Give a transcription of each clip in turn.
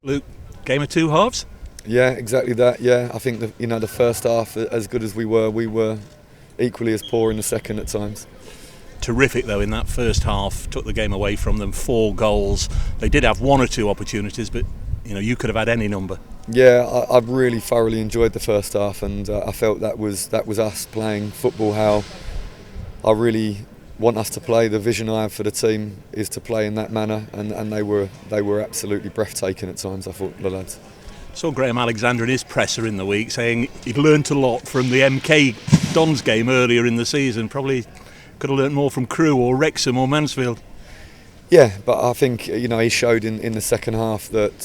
Luke, game of two halves? Yeah, exactly that. Yeah, I think the first half, as good as we were equally as poor in the second at times. Terrific though in that first half, took the game away from them, 4 goals. They did have 1 or 2 opportunities, but you could have had any number. Yeah, I really thoroughly enjoyed the first half, and I felt that was us playing football how I really want us to play. The vision I have for the team is to play in that manner, and they were absolutely breathtaking at times, I thought, the lads. Saw Graham Alexander in his presser in the week saying he'd learnt a lot from the MK Dons game earlier in the season. Probably could have learnt more from Crewe or Wrexham or Mansfield. Yeah, but I think he showed in the second half that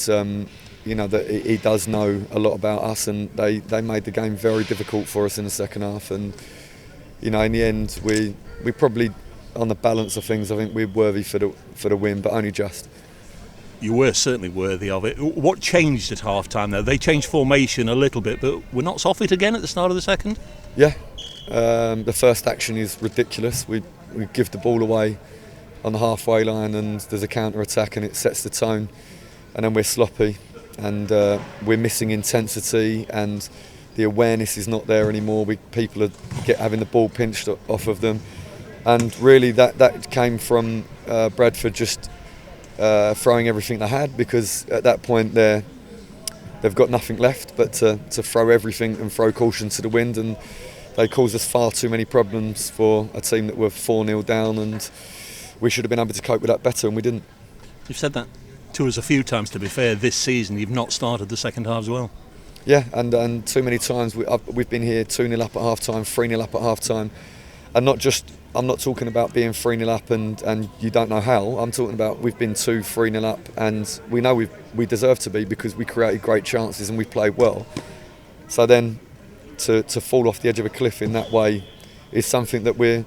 that he does know a lot about us, and they made the game very difficult for us in the second half. And in the end, we probably, on the balance of things, I think we're worthy for the win, but only just. You were certainly worthy of it. What changed at half-time though? They changed formation a little bit, but we're not off it again at the start of the second? Yeah, the first action is ridiculous. We give the ball away on the halfway line, and there's a counter-attack, and it sets the tone, and then we're sloppy, and we're missing intensity, and the awareness is not there anymore. People are having the ball pinched off of them, and really that came from Bradford just throwing everything they had, because at that point they've got nothing left but to throw everything and throw caution to the wind, and they caused us far too many problems for a team that were 4-0 down, and we should have been able to cope with that better, and we didn't. You've said that to us a few times, to be fair, this season. You've not started the second half as well. Yeah, and too many times we've been here 2-0 up at half time, 3-0 up at half time, and I'm not talking about being 3-0 up and you don't know how. I'm talking about we've been 2-3-0 up, and we know we deserve to be, because we created great chances and we played well. So then to fall off the edge of a cliff in that way is something that we're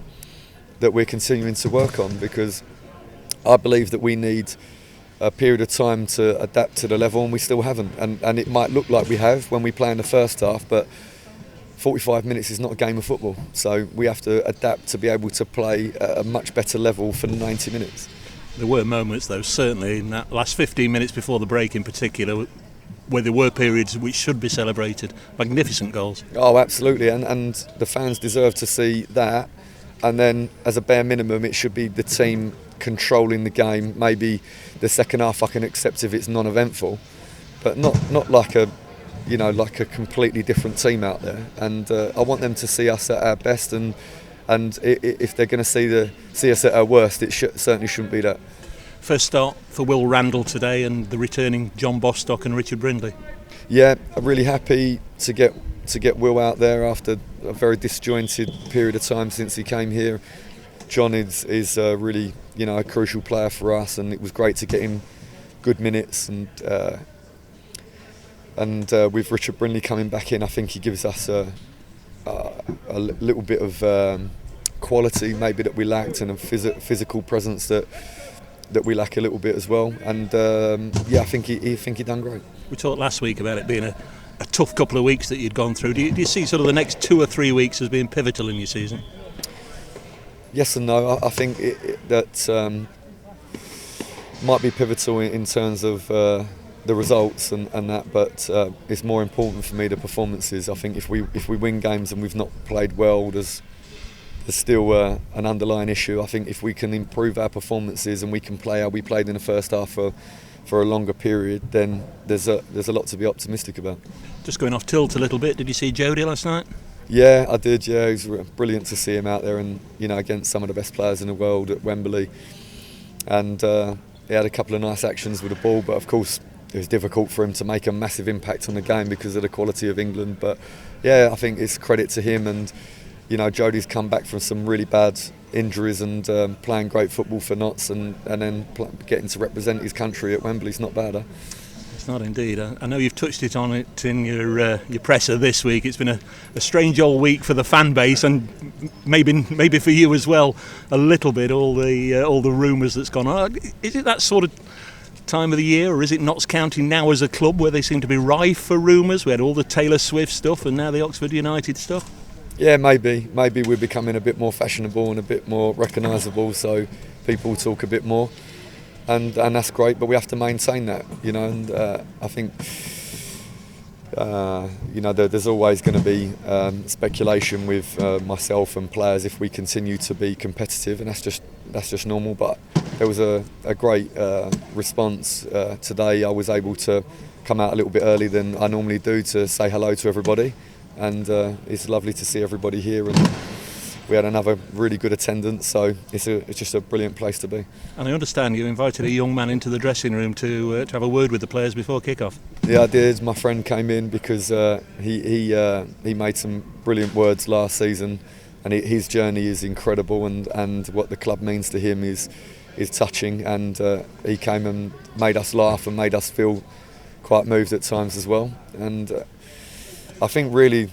continuing to work on, because I believe that we need a period of time to adapt to the level, and we still haven't. And it might look like we have when we play in the first half, but 45 minutes is not a game of football, so we have to adapt to be able to play at a much better level for 90 minutes. There were moments though, certainly in that last 15 minutes before the break in particular, where there were periods which should be celebrated. Magnificent goals. Oh, absolutely, and the fans deserve to see that, and then as a bare minimum it should be the team controlling the game. Maybe the second half I can accept if it's non-eventful, but not like a completely different team out there, and I want them to see us at our best, and if they're going to see us at our worst, it certainly shouldn't be that. First start for Will Randall today, and the returning John Bostock and Richard Brindley. Yeah, I'm really happy to get Will out there after a very disjointed period of time since he came here. John is really a crucial player for us, and it was great to get him good minutes, and with Richard Brindley coming back in, I think he gives us a little bit of quality maybe that we lacked, and a physical presence that we lack a little bit as well. And I think he done great. We talked last week about it being a tough couple of weeks that you'd gone through. Do you see sort of the next 2 or 3 weeks as being pivotal in your season? Yes and no. I think that might be pivotal in terms of the results and that, but it's more important for me the performances. I think if we win games and we've not played well, there's still an underlying issue. I think if we can improve our performances and we can play how we played in the first half for a longer period, then there's a lot to be optimistic about. Just going off tilt a little bit, did you see Jody last night? Yeah, I did. Yeah, it was brilliant to see him out there, and against some of the best players in the world at Wembley, and he had a couple of nice actions with the ball, but of course it was difficult for him to make a massive impact on the game because of the quality of England. But yeah, I think it's credit to him, and Jody's come back from some really bad injuries and playing great football for Notts, and then getting to represent his country at Wembley's not bad. It's not indeed. I know you've touched on it in your presser this week. It's been a strange old week for the fan base, and maybe for you as well a little bit. All the rumours that's gone on. Is it that sort of time of the year, or is it Notts County now as a club where they seem to be rife for rumours? We had all the Taylor Swift stuff and now the Oxford United stuff. Yeah, maybe we're becoming a bit more fashionable and a bit more recognisable, so people talk a bit more. and that's great. But we have to maintain that, you know. And I think you know, there's always going to be speculation with myself and players if we continue to be competitive, and that's just normal. But there was a great response today. I was able to come out a little bit earlier than I normally do to say hello to everybody, and it's lovely to see everybody here. And we had another really good attendance, so it's just a brilliant place to be. And I understand you invited a young man into the dressing room to have a word with the players before kick-off. Yeah, I did. My friend came in because he made some brilliant words last season, and his journey is incredible, and what the club means to him is touching. And he came and made us laugh and made us feel quite moved at times as well. And I think really,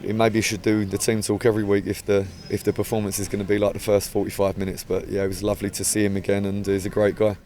maybe you should do the team talk every week if the performance is going to be like the first 45 minutes. But yeah, it was lovely to see him again, and he's a great guy.